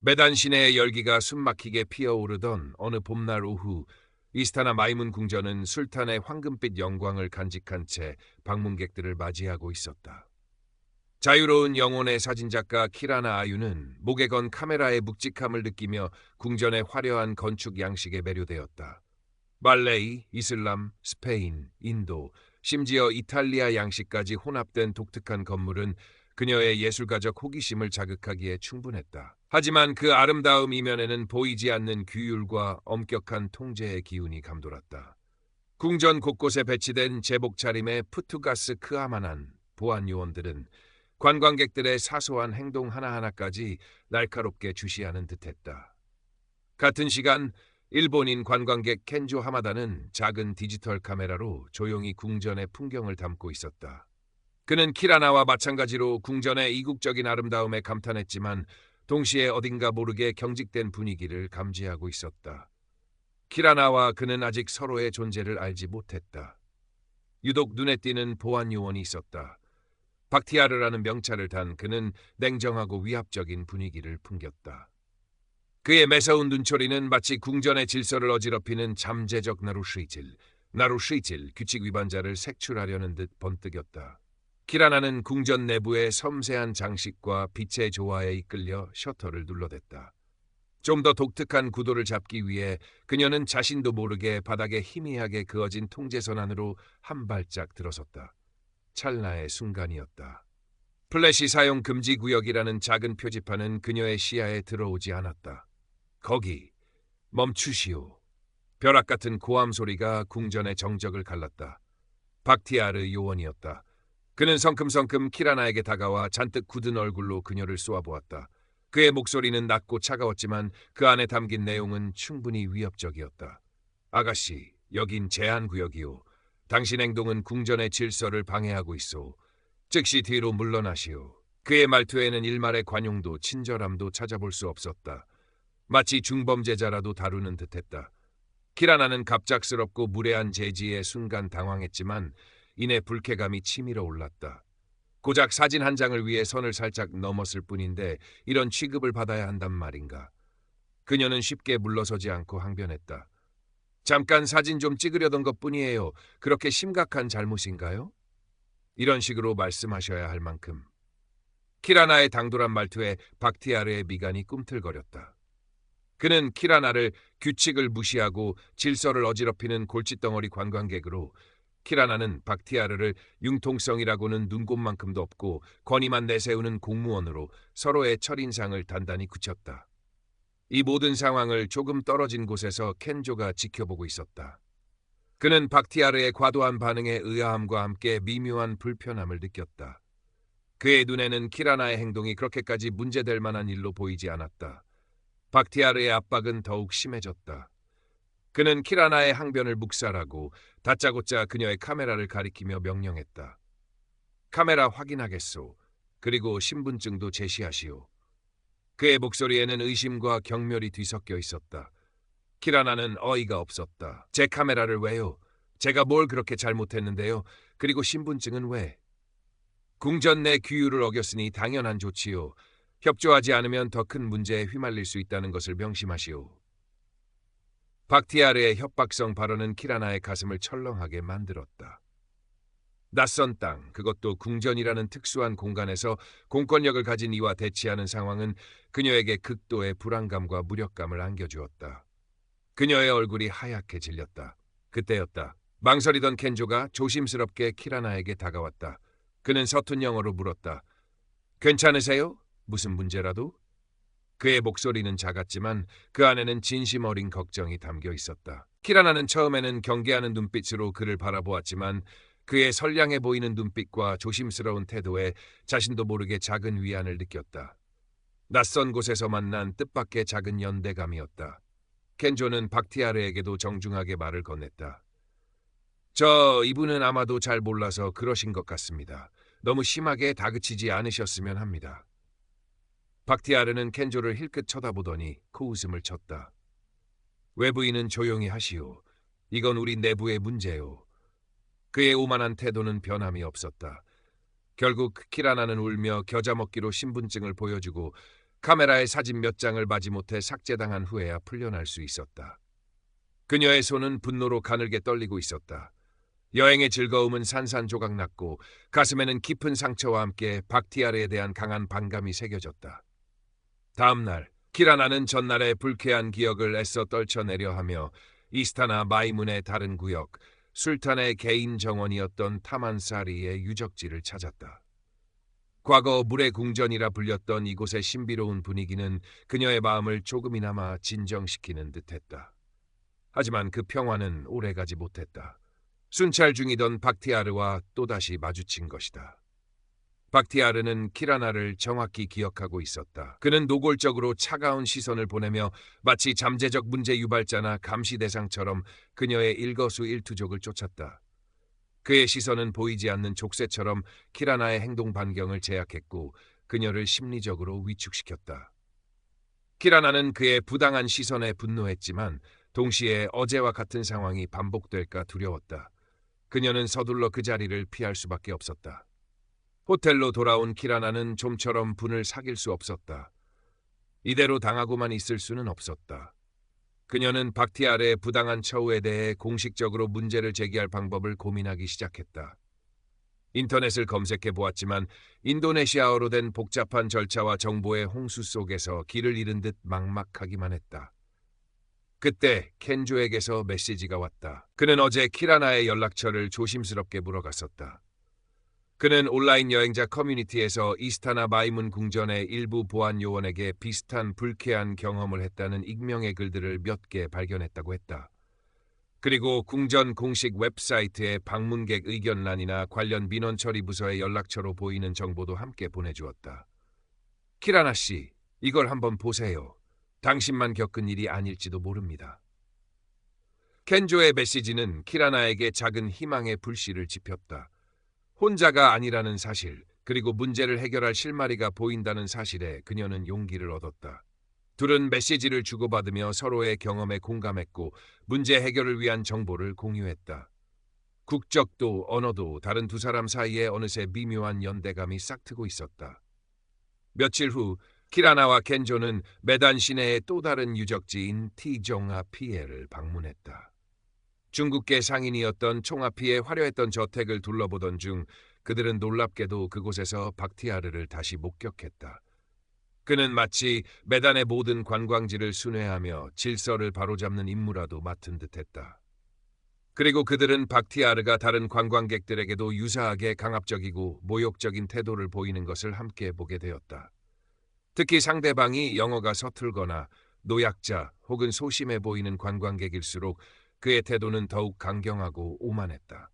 메단 시내의 열기가 숨막히게 피어오르던 어느 봄날 오후, 이스타나 마이문 궁전은 술탄의 황금빛 영광을 간직한 채 방문객들을 맞이하고 있었다. 자유로운 영혼의 사진작가 키라나 아유는 목에 건 카메라의 묵직함을 느끼며 궁전의 화려한 건축 양식에 매료되었다. 말레이, 이슬람, 스페인, 인도, 심지어 이탈리아 양식까지 혼합된 독특한 건물은 그녀의 예술가적 호기심을 자극하기에 충분했다. 하지만 그 아름다움 이면에는 보이지 않는 규율과 엄격한 통제의 기운이 감돌았다. 궁전 곳곳에 배치된 제복 차림의 푸투가스 크아만한 보안 요원들은 관광객들의 사소한 행동 하나하나까지 날카롭게 주시하는 듯했다. 같은 시간 일본인 관광객 켄조 하마다는 작은 디지털 카메라로 조용히 궁전의 풍경을 담고 있었다. 그는 키라나와 마찬가지로 궁전의 이국적인 아름다움에 감탄했지만 동시에 어딘가 모르게 경직된 분위기를 감지하고 있었다. 키라나와 그는 아직 서로의 존재를 알지 못했다. 유독 눈에 띄는 보안 요원이 있었다. 박티아르라는 명찰을 탄 그는 냉정하고 위압적인 분위기를 풍겼다. 그의 매서운 눈초리는 마치 궁전의 질서를 어지럽히는 잠재적 나루시질 규칙 위반자를 색출하려는 듯 번뜩였다. 키라나는 궁전 내부의 섬세한 장식과 빛의 조화에 이끌려 셔터를 눌러댔다. 좀 더 독특한 구도를 잡기 위해 그녀는 자신도 모르게 바닥에 희미하게 그어진 통제선 안으로 한 발짝 들어섰다. 찰나의 순간이었다. 플래시 사용 금지 구역이라는 작은 표지판은 그녀의 시야에 들어오지 않았다. 거기, 멈추시오. 벼락 같은 고함 소리가 궁전의 정적을 갈랐다. 박티아르 요원이었다. 그는 성큼성큼 키라나에게 다가와 잔뜩 굳은 얼굴로 그녀를 쏘아보았다. 그의 목소리는 낮고 차가웠지만 그 안에 담긴 내용은 충분히 위협적이었다. 아가씨, 여긴 제한구역이오. 당신 행동은 궁전의 질서를 방해하고 있소. 즉시 뒤로 물러나시오. 그의 말투에는 일말의 관용도 친절함도 찾아볼 수 없었다. 마치 중범죄자라도 다루는 듯했다. 키라나는 갑작스럽고 무례한 제지에 순간 당황했지만 이내 불쾌감이 치밀어 올랐다. 고작 사진 한 장을 위해 선을 살짝 넘었을 뿐인데 이런 취급을 받아야 한단 말인가. 그녀는 쉽게 물러서지 않고 항변했다. 잠깐 사진 좀 찍으려던 것뿐이에요. 그렇게 심각한 잘못인가요? 이런 식으로 말씀하셔야 할 만큼. 키라나의 당돌한 말투에 박티아르의 미간이 꿈틀거렸다. 그는 키라나를 규칙을 무시하고 질서를 어지럽히는 골칫덩어리 관광객으로, 키라나는 박티아르를 융통성이라고는 눈곱만큼도 없고 권위만 내세우는 공무원으로 서로의 첫인상을 단단히 굳혔다. 이 모든 상황을 조금 떨어진 곳에서 켄조가 지켜보고 있었다. 그는 박티아르의 과도한 반응에 의아함과 함께 미묘한 불편함을 느꼈다. 그의 눈에는 키라나의 행동이 그렇게까지 문제될 만한 일로 보이지 않았다. 박티아르의 압박은 더욱 심해졌다. 그는 키라나의 항변을 묵살하고 다짜고짜 그녀의 카메라를 가리키며 명령했다. 카메라 확인하겠소. 그리고 신분증도 제시하시오. 그의 목소리에는 의심과 경멸이 뒤섞여 있었다. 키라나는 어이가 없었다. 제 카메라를 왜요? 제가 뭘 그렇게 잘못했는데요? 그리고 신분증은 왜? 궁전 내 규율을 어겼으니 당연한 조치요. 협조하지 않으면 더 큰 문제에 휘말릴 수 있다는 것을 명심하시오. 박티아르의 협박성 발언은 키라나의 가슴을 철렁하게 만들었다. 낯선 땅, 그것도 궁전이라는 특수한 공간에서 공권력을 가진 이와 대치하는 상황은 그녀에게 극도의 불안감과 무력감을 안겨주었다. 그녀의 얼굴이 하얗게 질렸다. 그때였다. 망설이던 켄조가 조심스럽게 키라나에게 다가왔다. 그는 서툰 영어로 물었다. 괜찮으세요? 무슨 문제라도? 그의 목소리는 작았지만 그 안에는 진심 어린 걱정이 담겨 있었다. 키라나는 처음에는 경계하는 눈빛으로 그를 바라보았지만 그의 선량해 보이는 눈빛과 조심스러운 태도에 자신도 모르게 작은 위안을 느꼈다. 낯선 곳에서 만난 뜻밖의 작은 연대감이었다. 켄조는 박티아르에게도 정중하게 말을 건넸다. 이분은 아마도 잘 몰라서 그러신 것 같습니다. 너무 심하게 다그치지 않으셨으면 합니다. 박티아르는 켄조를 힐끗 쳐다보더니 코웃음을 쳤다. 외부인은 조용히 하시오. 이건 우리 내부의 문제요. 그의 오만한 태도는 변함이 없었다. 결국 키라나는 울며 겨자먹기로 신분증을 보여주고 카메라에 사진 몇 장을 마지못해 삭제당한 후에야 풀려날 수 있었다. 그녀의 손은 분노로 가늘게 떨리고 있었다. 여행의 즐거움은 산산조각났고 가슴에는 깊은 상처와 함께 박티아르에 대한 강한 반감이 새겨졌다. 다음 날 키라나는 전날의 불쾌한 기억을 애써 떨쳐내려 하며 이스타나 마이문의 다른 구역, 술탄의 개인 정원이었던 타만사리의 유적지를 찾았다. 과거 물의 궁전이라 불렸던 이곳의 신비로운 분위기는 그녀의 마음을 조금이나마 진정시키는 듯했다. 하지만 그 평화는 오래가지 못했다. 순찰 중이던 박티아르와 또다시 마주친 것이다. 박티아르는 키라나를 정확히 기억하고 있었다. 그는 노골적으로 차가운 시선을 보내며 마치 잠재적 문제 유발자나 감시 대상처럼 그녀의 일거수일투족을 쫓았다. 그의 시선은 보이지 않는 족쇄처럼 키라나의 행동 반경을 제약했고 그녀를 심리적으로 위축시켰다. 키라나는 그의 부당한 시선에 분노했지만 동시에 어제와 같은 상황이 반복될까 두려웠다. 그녀는 서둘러 그 자리를 피할 수밖에 없었다. 호텔로 돌아온 키라나는 좀처럼 분을 사귈 수 없었다. 이대로 당하고만 있을 수는 없었다. 그녀는 박티아르의 부당한 처우에 대해 공식적으로 문제를 제기할 방법을 고민하기 시작했다. 인터넷을 검색해 보았지만 인도네시아어로 된 복잡한 절차와 정보의 홍수 속에서 길을 잃은 듯 막막하기만 했다. 그때 켄조에게서 메시지가 왔다. 그는 어제 키라나의 연락처를 조심스럽게 물어갔었다. 그는 온라인 여행자 커뮤니티에서 이스타나 마이문 궁전의 일부 보안 요원에게 비슷한 불쾌한 경험을 했다는 익명의 글들을 몇 개 발견했다고 했다. 그리고 궁전 공식 웹사이트의 방문객 의견란이나 관련 민원 처리 부서의 연락처로 보이는 정보도 함께 보내주었다. 키라나 씨, 이걸 한번 보세요. 당신만 겪은 일이 아닐지도 모릅니다. 켄조의 메시지는 키라나에게 작은 희망의 불씨를 지폈다. 혼자가 아니라는 사실, 그리고 문제를 해결할 실마리가 보인다는 사실에 그녀는 용기를 얻었다. 둘은 메시지를 주고받으며 서로의 경험에 공감했고 문제 해결을 위한 정보를 공유했다. 국적도 언어도 다른 두 사람 사이에 어느새 미묘한 연대감이 싹트고 있었다. 며칠 후 키라나와 켄조는 메단 시내의 또 다른 유적지인 티종아피에를 방문했다. 중국계 상인이었던 총아피의 화려했던 저택을 둘러보던 중 그들은 놀랍게도 그곳에서 박티아르를 다시 목격했다. 그는 마치 메단의 모든 관광지를 순회하며 질서를 바로잡는 임무라도 맡은 듯했다. 그리고 그들은 박티아르가 다른 관광객들에게도 유사하게 강압적이고 모욕적인 태도를 보이는 것을 함께 보게 되었다. 특히 상대방이 영어가 서툴거나 노약자 혹은 소심해 보이는 관광객일수록 그의 태도는 더욱 강경하고 오만했다.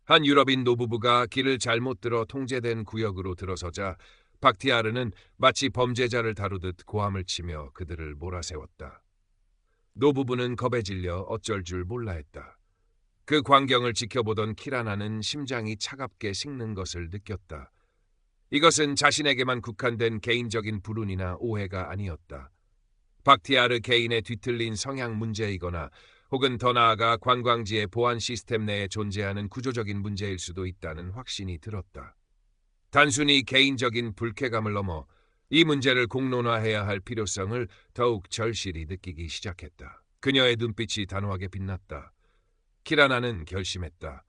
한 유럽인 노부부가 길을 잘못 들어 통제된 구역으로 들어서자 박티아르는 마치 범죄자를 다루듯 고함을 치며 그들을 몰아세웠다. 노부부는 겁에 질려 어쩔 줄 몰라 했다. 그 광경을 지켜보던 키라나는 심장이 차갑게 식는 것을 느꼈다. 이것은 자신에게만 국한된 개인적인 불운이나 오해가 아니었다. 박티아르 개인의 뒤틀린 성향 문제이거나 혹은 더 나아가 관광지의 보안 시스템 내에 존재하는 구조적인 문제일 수도 있다는 확신이 들었다. 단순히 개인적인 불쾌감을 넘어 이 문제를 공론화해야 할 필요성을 더욱 절실히 느끼기 시작했다. 그녀의 눈빛이 단호하게 빛났다. 키라나는 결심했다.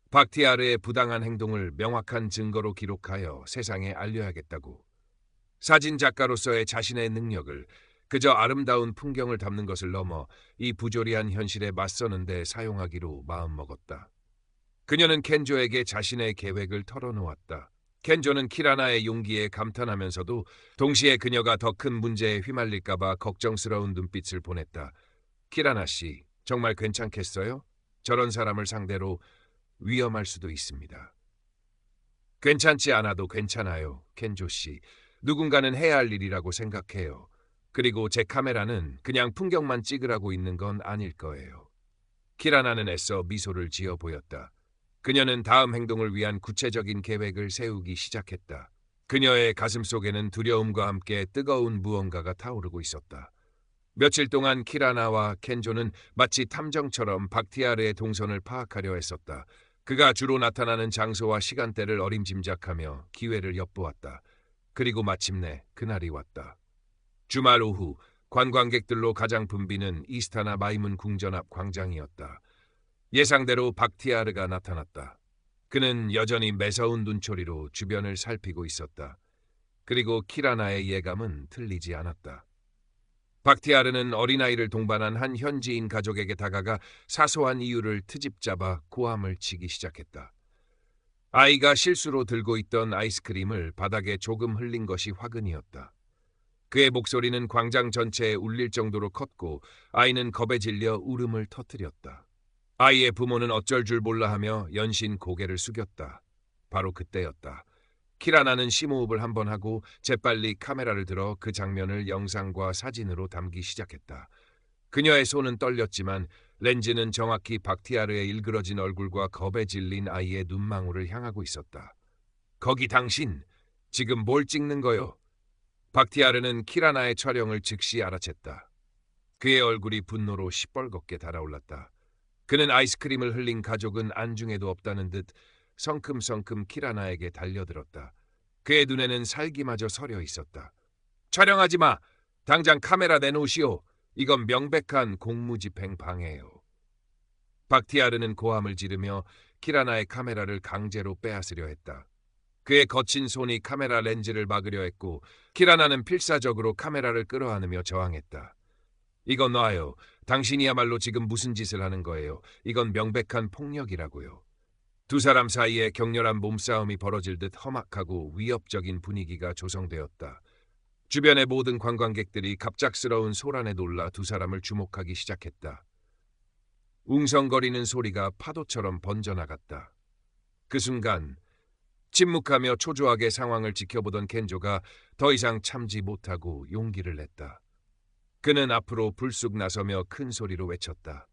박티아르의 부당한 행동을 명확한 증거로 기록하여 세상에 알려야겠다고. 사진 작가로서의 자신의 능력을 그저 아름다운 풍경을 담는 것을 넘어 이 부조리한 현실에 맞서는 데 사용하기로 마음먹었다. 그녀는 켄조에게 자신의 계획을 털어놓았다. 켄조는 키라나의 용기에 감탄하면서도 동시에 그녀가 더 큰 문제에 휘말릴까봐 걱정스러운 눈빛을 보냈다. 키라나 씨, 정말 괜찮겠어요? 저런 사람을 상대로 위험할 수도 있습니다. 괜찮지 않아도 괜찮아요, 켄조 씨. 누군가는 해야 할 일이라고 생각해요. 그리고 제 카메라는 그냥 풍경만 찍으라고 있는 건 아닐 거예요. 키라나는 애써 미소를 지어 보였다. 그녀는 다음 행동을 위한 구체적인 계획을 세우기 시작했다. 그녀의 가슴 속에는 두려움과 함께 뜨거운 무언가가 타오르고 있었다. 며칠 동안 키라나와 켄조는 마치 탐정처럼 박티아르의 동선을 파악하려 했었다. 그가 주로 나타나는 장소와 시간대를 어림짐작하며 기회를 엿보았다. 그리고 마침내 그날이 왔다. 주말 오후 관광객들로 가장 붐비는 이스타나 마이문 궁전 앞 광장이었다. 예상대로 박티아르가 나타났다. 그는 여전히 매서운 눈초리로 주변을 살피고 있었다. 그리고 키라나의 예감은 틀리지 않았다. 박티아르는 어린아이를 동반한 한 현지인 가족에게 다가가 사소한 이유를 트집 잡아 고함을 치기 시작했다. 아이가 실수로 들고 있던 아이스크림을 바닥에 조금 흘린 것이 화근이었다. 그의 목소리는 광장 전체에 울릴 정도로 컸고 아이는 겁에 질려 울음을 터뜨렸다. 아이의 부모는 어쩔 줄 몰라 하며 연신 고개를 숙였다. 바로 그때였다. 키라나는 심호흡을 한번 하고 재빨리 카메라를 들어 그 장면을 영상과 사진으로 담기 시작했다. 그녀의 손은 떨렸지만 렌즈는 정확히 박티아르의 일그러진 얼굴과 겁에 질린 아이의 눈망울을 향하고 있었다. 거기 당신, 지금 뭘 찍는 거요? 박티아르는 키라나의 촬영을 즉시 알아챘다. 그의 얼굴이 분노로 시뻘겋게 달아올랐다. 그는 아이스크림을 흘린 가족은 안중에도 없다는 듯 성큼성큼 키라나에게 달려들었다. 그의 눈에는 살기마저 서려 있었다. 촬영하지 마! 당장 카메라 내놓으시오! 이건 명백한 공무집행 방해요. 박티아르는 고함을 지르며 키라나의 카메라를 강제로 빼앗으려 했다. 그의 거친 손이 카메라 렌즈를 막으려 했고 키라나는 필사적으로 카메라를 끌어안으며 저항했다. 이건 놔요. 당신이야말로 지금 무슨 짓을 하는 거예요. 이건 명백한 폭력이라고요. 두 사람 사이에 격렬한 몸싸움이 벌어질 듯 험악하고 위협적인 분위기가 조성되었다. 주변의 모든 관광객들이 갑작스러운 소란에 놀라 두 사람을 주목하기 시작했다. 웅성거리는 소리가 파도처럼 번져나갔다. 그 순간 침묵하며 초조하게 상황을 지켜보던 켄조가 더 이상 참지 못하고 용기를 냈다. 그는 앞으로 불쑥 나서며 큰 소리로 외쳤다.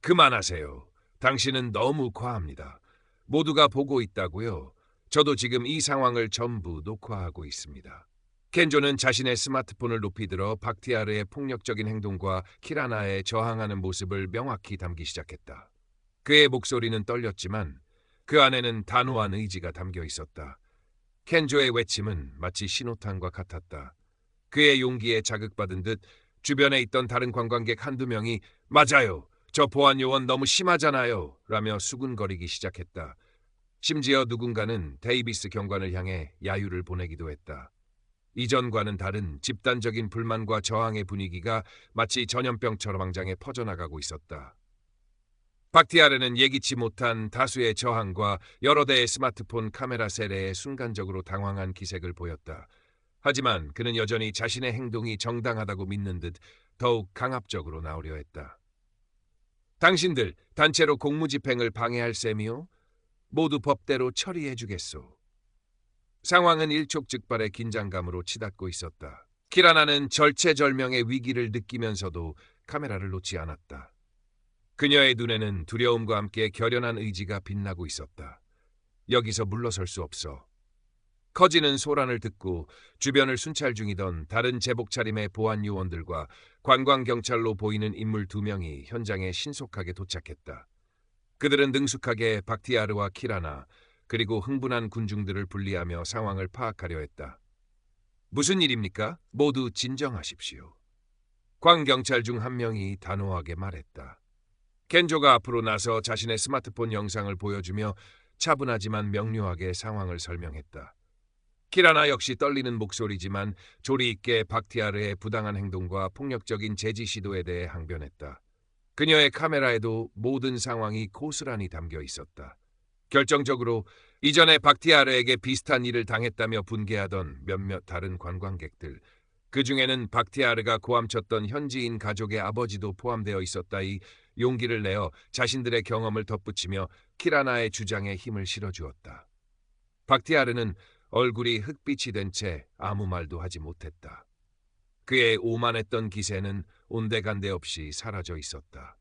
그만하세요. 당신은 너무 과합니다. 모두가 보고 있다고요. 저도 지금 이 상황을 전부 녹화하고 있습니다. 켄조는 자신의 스마트폰을 높이 들어 박티아르의 폭력적인 행동과 키라나의 저항하는 모습을 명확히 담기 시작했다. 그의 목소리는 떨렸지만 그 안에는 단호한 의지가 담겨 있었다. 켄조의 외침은 마치 신호탄과 같았다. 그의 용기에 자극받은 듯 주변에 있던 다른 관광객 한두 명이 맞아요. 저 보안 요원 너무 심하잖아요. 라며 수군거리기 시작했다. 심지어 누군가는 데이비스 경관을 향해 야유를 보내기도 했다. 이전과는 다른 집단적인 불만과 저항의 분위기가 마치 전염병처럼 광장에 퍼져나가고 있었다. 박티아르는 예기치 못한 다수의 저항과 여러 대의 스마트폰 카메라 세례에 순간적으로 당황한 기색을 보였다. 하지만 그는 여전히 자신의 행동이 정당하다고 믿는 듯 더욱 강압적으로 나오려 했다. 당신들 단체로 공무집행을 방해할 셈이요? 모두 법대로 처리해주겠소. 상황은 일촉즉발의 긴장감으로 치닫고 있었다. 키라나는 절체절명의 위기를 느끼면서도 카메라를 놓지 않았다. 그녀의 눈에는 두려움과 함께 결연한 의지가 빛나고 있었다. 여기서 물러설 수 없어. 커지는 소란을 듣고 주변을 순찰 중이던 다른 제복 차림의 보안 요원들과 관광경찰로 보이는 인물 2명이 현장에 신속하게 도착했다. 그들은 능숙하게 박티아르와 키라나 그리고 흥분한 군중들을 분리하며 상황을 파악하려 했다. 무슨 일입니까? 모두 진정하십시오. 관경찰 중 한 명이 단호하게 말했다. 켄조가 앞으로 나서 자신의 스마트폰 영상을 보여주며 차분하지만 명료하게 상황을 설명했다. 키라나 역시 떨리는 목소리지만 조리 있게 박티아르의 부당한 행동과 폭력적인 제지 시도에 대해 항변했다. 그녀의 카메라에도 모든 상황이 고스란히 담겨 있었다. 결정적으로 이전에 박티아르에게 비슷한 일을 당했다며 분개하던 몇몇 다른 관광객들, 그 중에는 박티아르가 고함쳤던 현지인 가족의 아버지도 포함되어 있었다이 용기를 내어 자신들의 경험을 덧붙이며 키라나의 주장에 힘을 실어주었다. 박티아르는 얼굴이 흑빛이 된 채 아무 말도 하지 못했다. 그의 오만했던 기세는 온데간데 없이 사라져 있었다.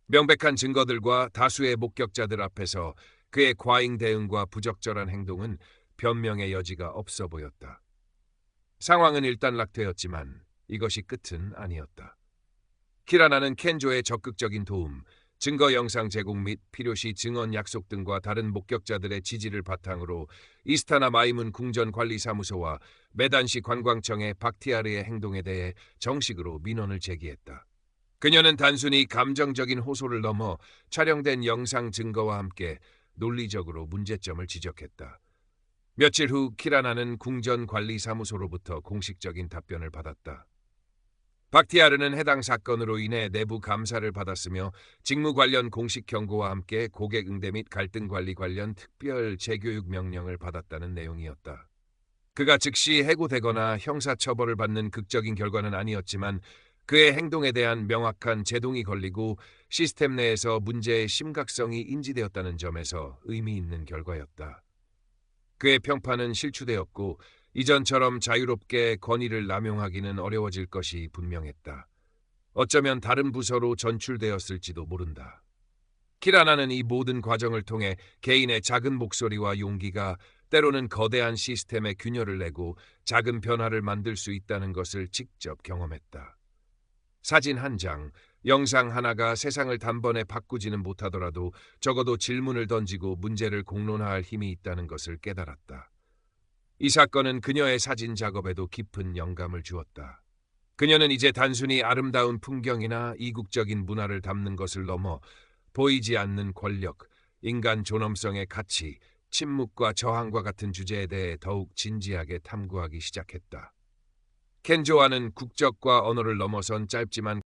명백한 증거들과 다수의 목격자들 앞에서 그의 과잉 대응과 부적절한 행동은 변명의 여지가 없어 보였다. 상황은 일단락되었지만 이것이 끝은 아니었다. 키라나는 켄조의 적극적인 도움, 증거 영상 제공 및 필요시 증언 약속 등과 다른 목격자들의 지지를 바탕으로 이스타나 마이문 궁전관리사무소와 메단시 관광청의 박티아르의 행동에 대해 정식으로 민원을 제기했다. 그녀는 단순히 감정적인 호소를 넘어 촬영된 영상 증거와 함께 논리적으로 문제점을 지적했다. 며칠 후 키라나는 궁전관리사무소로부터 공식적인 답변을 받았다. 박티아르는 해당 사건으로 인해 내부 감사를 받았으며 직무 관련 공식 경고와 함께 고객 응대 및 갈등 관리 관련 특별 재교육 명령을 받았다는 내용이었다. 그가 즉시 해고되거나 형사처벌을 받는 극적인 결과는 아니었지만 그의 행동에 대한 명확한 제동이 걸리고 시스템 내에서 문제의 심각성이 인지되었다는 점에서 의미 있는 결과였다. 그의 평판은 실추되었고 이전처럼 자유롭게 권위를 남용하기는 어려워질 것이 분명했다. 어쩌면 다른 부서로 전출되었을지도 모른다. 키라나는 이 모든 과정을 통해 개인의 작은 목소리와 용기가 때로는 거대한 시스템에 균열을 내고 작은 변화를 만들 수 있다는 것을 직접 경험했다. 사진 한 장, 영상 하나가 세상을 단번에 바꾸지는 못하더라도 적어도 질문을 던지고 문제를 공론화할 힘이 있다는 것을 깨달았다. 이 사건은 그녀의 사진 작업에도 깊은 영감을 주었다. 그녀는 이제 단순히 아름다운 풍경이나 이국적인 문화를 담는 것을 넘어 보이지 않는 권력, 인간 존엄성의 가치, 침묵과 저항과 같은 주제에 대해 더욱 진지하게 탐구하기 시작했다. 켄조아는 국적과 언어를 넘어선 짧지만